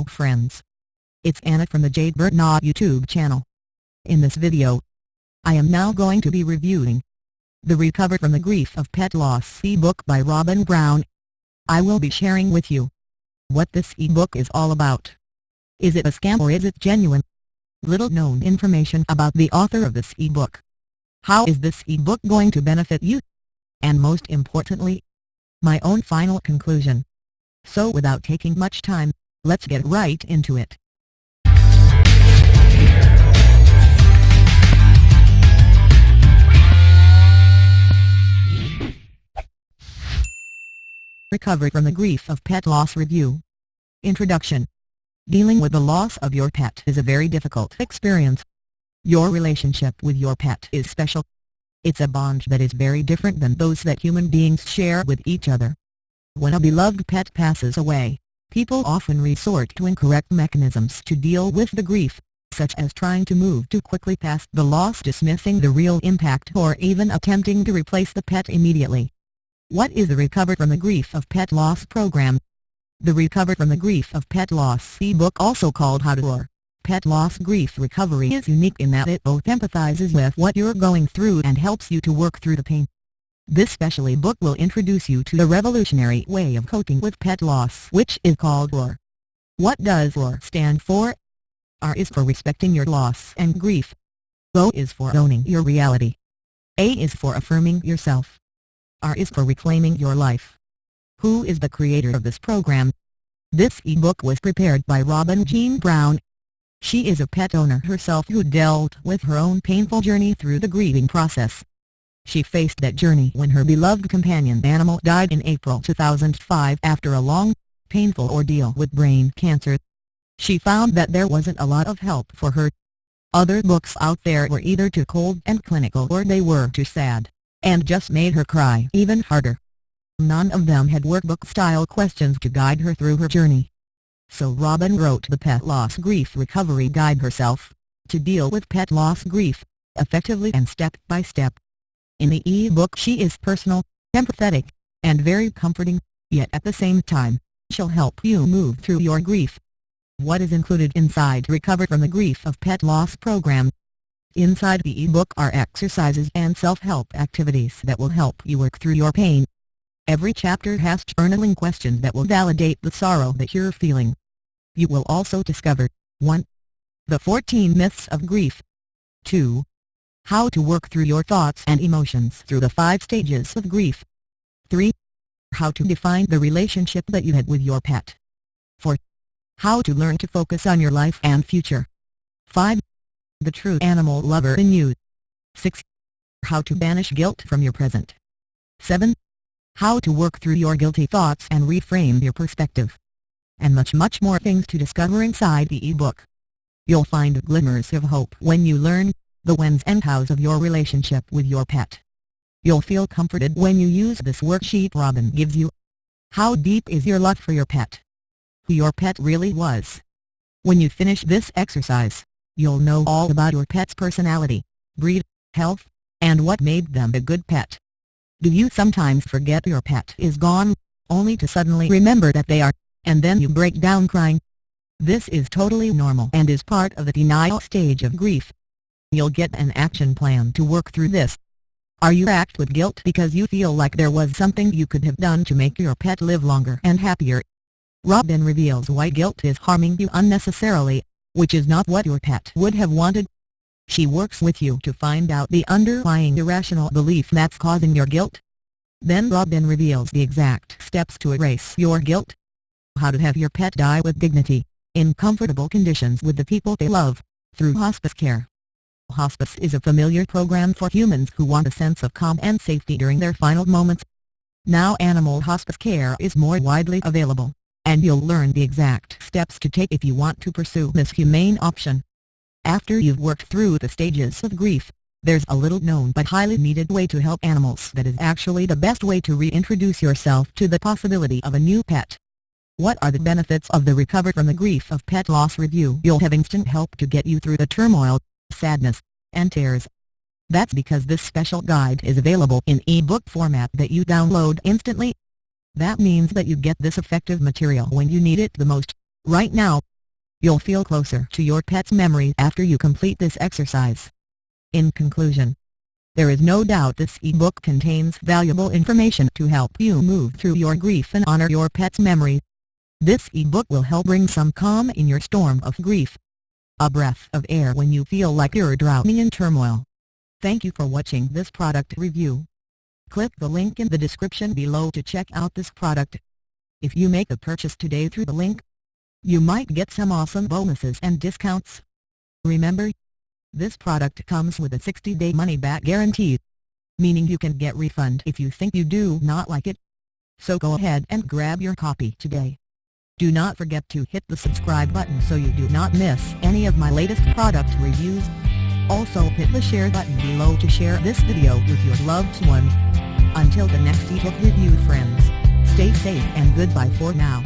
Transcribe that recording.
friends. It's Anna from the Jade Bernard YouTube channel. In this video, I am now going to be reviewing the Recover from the Grief of Pet Loss ebook by Robin Brown. I will be sharing with you what this ebook is all about. Is it a scam or is it genuine? Little known information about the author of this ebook. How is this ebook going to benefit you? And most importantly, my own final conclusion. So without taking much time, let's get right into it. Recover from the Grief of Pet Loss Review. Introduction. Dealing with the loss of your pet is a very difficult experience. Your relationship with your pet is special. It's a bond that is very different than those that human beings share with each other. When a beloved pet passes away, people often resort to incorrect mechanisms to deal with the grief, such as trying to move too quickly past the loss, dismissing the real impact, or even attempting to replace the pet immediately. What is the Recover from the Grief of Pet Loss program? The Recover from the Grief of Pet Loss ebook, also called How to or Pet Loss Grief Recovery, is unique in that it both empathizes with what you're going through and helps you to work through the pain. This special ebook will introduce you to the revolutionary way of coping with pet loss, which is called ROAR. What does ROAR stand for? R is for respecting your loss and grief. O is for owning your reality. A is for affirming yourself. R is for reclaiming your life. Who is the creator of this program? This ebook was prepared by Robin Jean Brown. She is a pet owner herself who dealt with her own painful journey through the grieving process. She faced that journey when her beloved companion animal died in April 2005 after a long, painful ordeal with brain cancer. She found that there wasn't a lot of help for her. Other books out there were either too cold and clinical, or they were too sad, and just made her cry even harder. None of them had workbook-style questions to guide her through her journey. So Robin wrote the Pet Loss Grief Recovery Guide herself, to deal with pet loss grief, effectively and step by step. In the e-book she is personal, empathetic, and very comforting, yet at the same time, she'll help you move through your grief. What is included inside Recover from the Grief of Pet Loss program? Inside the e-book are exercises and self-help activities that will help you work through your pain. Every chapter has journaling questions that will validate the sorrow that you're feeling. You will also discover 1. The 14 myths of grief. 2. How to work through your thoughts and emotions through the 5 stages of grief. 3. How to define the relationship that you had with your pet. 4. How to learn to focus on your life and future. 5. The true animal lover in you. 6. How to banish guilt from your present. 7. How to work through your guilty thoughts and reframe your perspective. And much more things to discover inside the ebook. You'll find glimmers of hope when you learn the whens and hows of your relationship with your pet. You'll feel comforted when you use this worksheet Robin gives you. How deep is your love for your pet? Who your pet really was. When you finish this exercise, you'll know all about your pet's personality, breed, health, and what made them a good pet. Do you sometimes forget your pet is gone, only to suddenly remember that they are, and then you break down crying? This is totally normal and is part of the denial stage of grief. You'll get an action plan to work through this. Are you racked with guilt because you feel like there was something you could have done to make your pet live longer and happier? Robin reveals why guilt is harming you unnecessarily, which is not what your pet would have wanted. She works with you to find out the underlying irrational belief that's causing your guilt. Then Robin reveals the exact steps to erase your guilt. How to have your pet die with dignity, in comfortable conditions with the people they love, through hospice care. Hospice is a familiar program for humans who want a sense of calm and safety during their final moments. Now animal hospice care is more widely available, and you'll learn the exact steps to take if you want to pursue this humane option. After you've worked through the stages of grief, there's a little known but highly needed way to help animals that is actually the best way to reintroduce yourself to the possibility of a new pet. What are the benefits of the Recover from the Grief of Pet Loss review? You'll have instant help to get you through the turmoil, sadness, and tears. That's because this special guide is available in e-book format that you download instantly. That means that you get this effective material when you need it the most, Right now, you'll feel closer to your pet's memory after you complete this exercise. In conclusion, there is no doubt this ebook contains valuable information to help you move through your grief and honor your pet's memory. This ebook will help bring some calm in your storm of grief. A breath of air when you feel like you're drowning in turmoil. Thank you for watching this product review. Click the link in the description below to check out this product. If you make a purchase today through the link, you might get some awesome bonuses and discounts. Remember, this product comes with a 60-day money-back guarantee, meaning you can get refund if you think you do not like it. So go ahead and grab your copy today. Do not forget to hit the subscribe button so you do not miss any of my latest product reviews. Also hit the share button below to share this video with your loved ones. Until the next ebook review, friends, stay safe and goodbye for now.